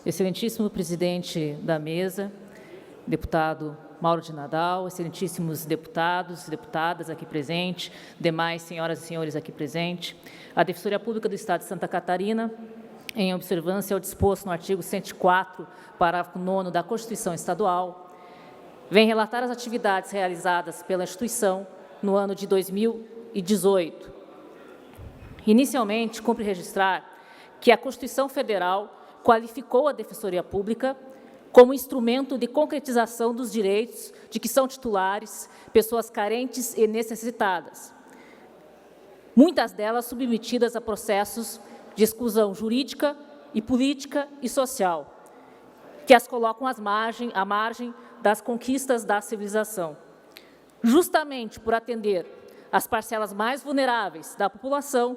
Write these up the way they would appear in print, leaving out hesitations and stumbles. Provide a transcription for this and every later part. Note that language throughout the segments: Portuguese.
Excelentíssimo presidente da mesa, deputado Mauro de Nadal, excelentíssimos deputados e deputadas aqui presentes, demais senhoras e senhores aqui presentes, a Defensoria Pública do Estado de Santa Catarina, em observância ao disposto no artigo 104, parágrafo 9º da Constituição Estadual, vem relatar as atividades realizadas pela instituição no ano de 2018. Inicialmente, cumpre registrar que a Constituição Federal qualificou a Defensoria Pública como instrumento de concretização dos direitos de que são titulares pessoas carentes e necessitadas, muitas delas submetidas a processos de exclusão jurídica e política e social, que as colocam à margem das conquistas da civilização. Justamente por atender às parcelas mais vulneráveis da população,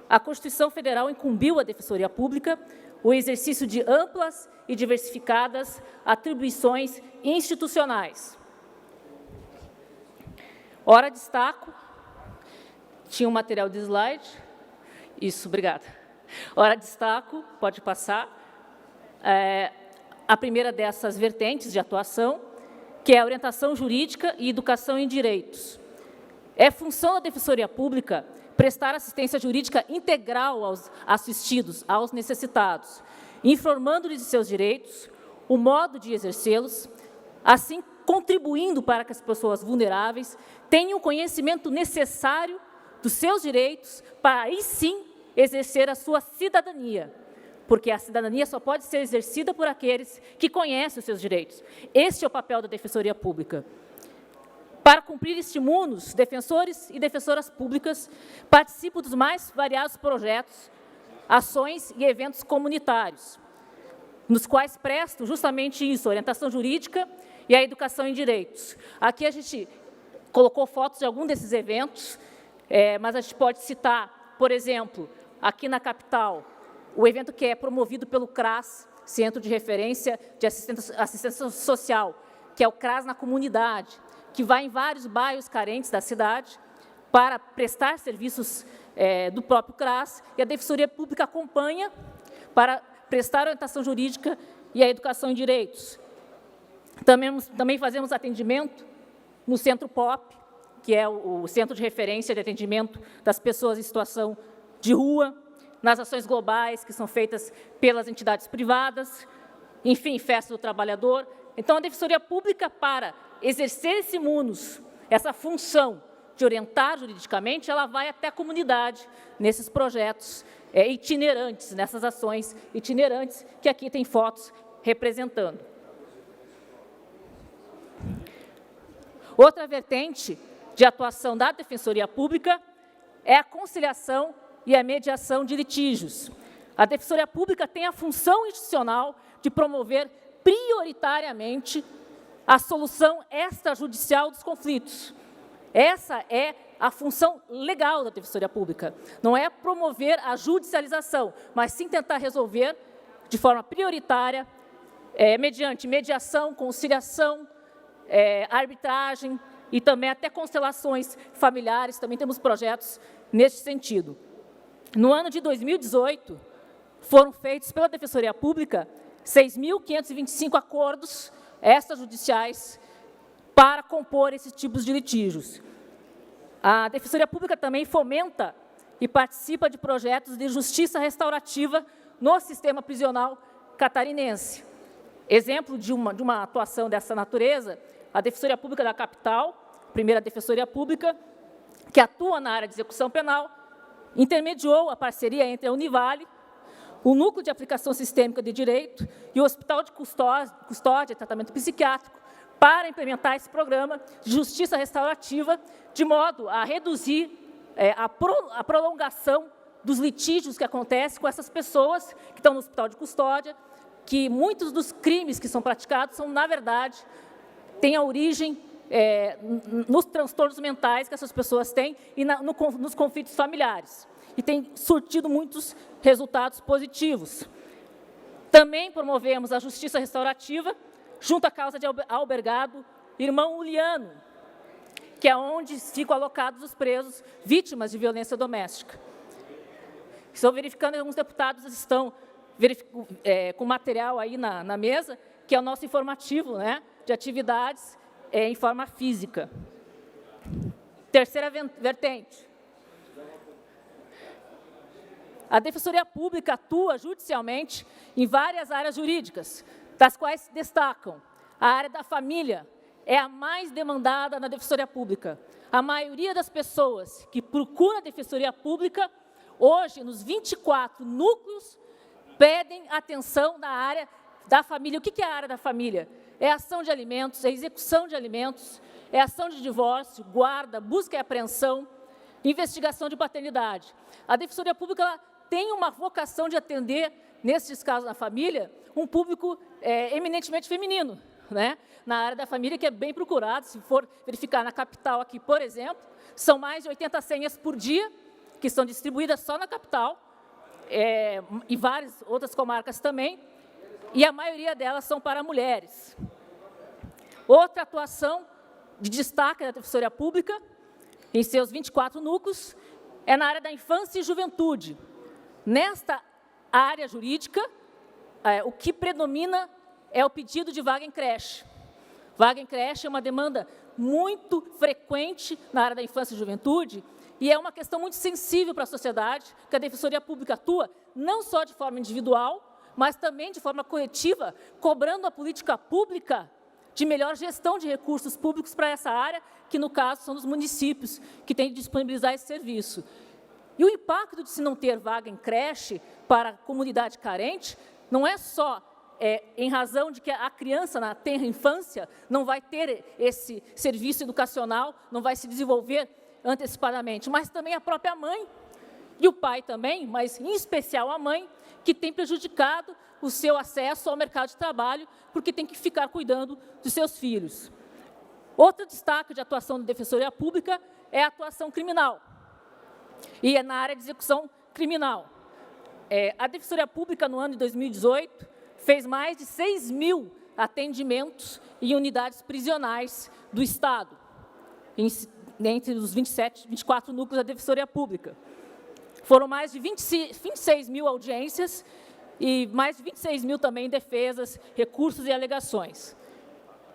a Constituição Federal incumbiu à Defensoria Pública o exercício de amplas e diversificadas atribuições institucionais. Ora, destaco, tinha um material de slide, isso, obrigada. Ora, destaco, pode passar, a primeira dessas vertentes de atuação, que é a orientação jurídica e educação em direitos. É função da Defensoria Pública prestar assistência jurídica integral aos assistidos, aos necessitados, informando-lhes de seus direitos, o modo de exercê-los, assim contribuindo para que as pessoas vulneráveis tenham o conhecimento necessário dos seus direitos para, aí sim, exercer a sua cidadania, porque a cidadania só pode ser exercida por aqueles que conhecem os seus direitos. Este é o papel da Defensoria Pública. Para cumprir estimulos, defensores e defensoras públicas participam dos mais variados projetos, ações e eventos comunitários, nos quais prestam justamente isso, a orientação jurídica e a educação em direitos. Aqui a gente colocou fotos de algum desses eventos, mas a gente pode citar, por exemplo, aqui na capital, o evento que é promovido pelo CRAS, Centro de Referência de Assistência Social, que é o CRAS na comunidade, que vai em vários bairros carentes da cidade para prestar serviços do próprio CRAS, e a Defensoria Pública acompanha para prestar orientação jurídica e a educação em direitos. Também fazemos atendimento no Centro POP, que é o Centro de Referência de Atendimento das Pessoas em Situação de Rua, nas ações globais que são feitas pelas entidades privadas, enfim, Festa do Trabalhador. Então, a Defensoria Pública, para exercer esse munus, essa função de orientar juridicamente, ela vai até a comunidade, nesses projetos itinerantes, nessas ações itinerantes, que aqui tem fotos representando. Outra vertente de atuação da Defensoria Pública é a conciliação e a mediação de litígios. A Defensoria Pública tem a função institucional de promover prioritariamente a solução extrajudicial dos conflitos. Essa é a função legal da Defensoria Pública. Não é promover a judicialização, mas sim tentar resolver de forma prioritária, mediante mediação, conciliação, arbitragem e também até constelações familiares. Também temos projetos nesse sentido. No ano de 2018, foram feitos pela Defensoria Pública 6.525 acordos extrajudiciais para compor esses tipos de litígios. A Defensoria Pública também fomenta e participa de projetos de justiça restaurativa no sistema prisional catarinense. Exemplo de uma atuação dessa natureza, a Defensoria Pública da capital, primeira Defensoria Pública, que atua na área de execução penal, intermediou a parceria entre a Univale, o Núcleo de Aplicação Sistêmica de Direito e o Hospital de Custódia e Tratamento Psiquiátrico para implementar esse programa de justiça restaurativa, de modo a reduzir a prolongação dos litígios que acontecem com essas pessoas que estão no Hospital de Custódia, que muitos dos crimes que são praticados são, na verdade, têm a origem nos transtornos mentais que essas pessoas têm e nos conflitos familiares. E tem surtido muitos resultados positivos. Também promovemos a justiça restaurativa junto à causa de albergado Irmão Uliano, que é onde ficam alocados os presos vítimas de violência doméstica. Estou verificando que alguns deputados estão com material aí na mesa, que é o nosso informativo, né, de atividades em forma física. Terceira vertente. A Defensoria Pública atua judicialmente em várias áreas jurídicas, das quais se destacam a área da família, é a mais demandada na Defensoria Pública. A maioria das pessoas que procuram a Defensoria Pública, hoje, nos 24 núcleos, pedem atenção na área da família. O que é a área da família? É ação de alimentos, é execução de alimentos, é ação de divórcio, guarda, busca e apreensão, investigação de paternidade. A Defensoria Pública ela tem uma vocação de atender, nesses casos na família, um público eminentemente feminino, né? Na área da família, que é bem procurado. Se for verificar na capital aqui, por exemplo, são mais de 80 senhas por dia, que são distribuídas só na capital, e várias outras comarcas também, e a maioria delas são para mulheres. Outra atuação de destaque da Defensoria Pública, em seus 24 núcleos, é na área da infância e juventude. Nesta área jurídica, o que predomina é o pedido de vaga em creche. Vaga em creche é uma demanda muito frequente na área da infância e juventude, e é uma questão muito sensível para a sociedade, que a Defensoria Pública atua não só de forma individual, mas também de forma coletiva, cobrando a política pública de melhor gestão de recursos públicos para essa área, que, no caso, são os municípios que têm de disponibilizar esse serviço. E o impacto de se não ter vaga em creche para a comunidade carente não é só em razão de que a criança, na tenra infância, não vai ter esse serviço educacional, não vai se desenvolver antecipadamente, mas também a própria mãe e o pai também, mas em especial a mãe, que tem prejudicado o seu acesso ao mercado de trabalho, porque tem que ficar cuidando dos seus filhos. Outro destaque de atuação da Defensoria Pública é a atuação criminal, e é na área de execução criminal. A Defensoria Pública, no ano de 2018, fez mais de 6.000 atendimentos em unidades prisionais do Estado, entre os 24 núcleos da Defensoria Pública. Foram mais de 26.000 audiências e mais de 26.000 também defesas, recursos e alegações.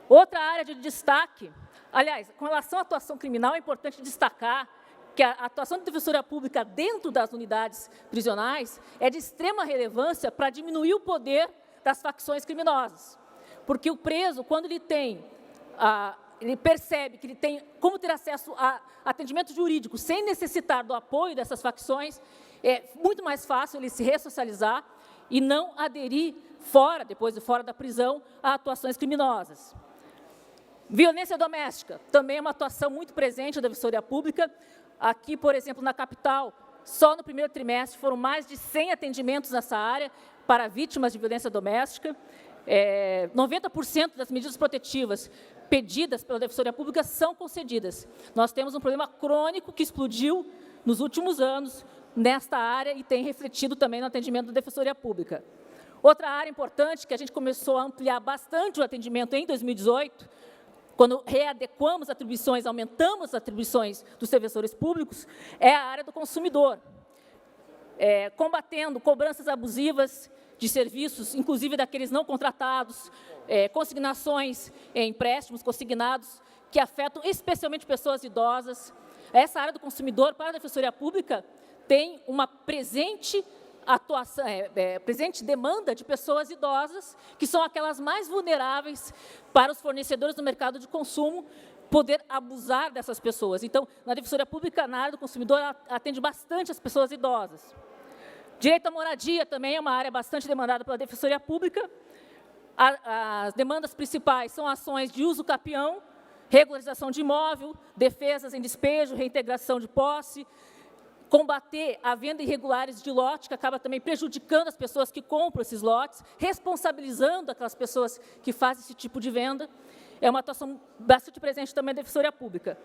Outra área de destaque, aliás, com relação à atuação criminal, é importante destacar que a atuação da Defensoria Pública dentro das unidades prisionais é de extrema relevância para diminuir o poder das facções criminosas. Porque o preso, quando ele percebe que ele tem como ter acesso a atendimento jurídico sem necessitar do apoio dessas facções, é muito mais fácil ele se ressocializar e não aderir depois de fora da prisão, a atuações criminosas. Violência doméstica, também é uma atuação muito presente da Defensoria Pública. Aqui, por exemplo, na capital, só no primeiro trimestre foram mais de 100 atendimentos nessa área para vítimas de violência doméstica. 90% das medidas protetivas pedidas pela Defensoria Pública são concedidas. Nós temos um problema crônico que explodiu nos últimos anos nesta área e tem refletido também no atendimento da Defensoria Pública. Outra área importante, que a gente começou a ampliar bastante o atendimento em 2018, quando readequamos atribuições, aumentamos as atribuições dos servidores públicos, é a área do consumidor, combatendo cobranças abusivas de serviços, inclusive daqueles não contratados, consignações, empréstimos consignados, que afetam especialmente pessoas idosas. Essa área do consumidor, para a Defensoria Pública, tem uma presente demanda de pessoas idosas, que são aquelas mais vulneráveis para os fornecedores do mercado de consumo poder abusar dessas pessoas. Então, na Defensoria Pública, na área do consumidor, ela atende bastante as pessoas idosas. Direito à moradia também é uma área bastante demandada pela Defensoria Pública. As demandas principais são ações de uso capião, regularização de imóvel, defesas em despejo, reintegração de posse, combater a venda irregulares de lote, que acaba também prejudicando as pessoas que compram esses lotes, responsabilizando aquelas pessoas que fazem esse tipo de venda. É uma atuação bastante presente também da Defensoria Pública.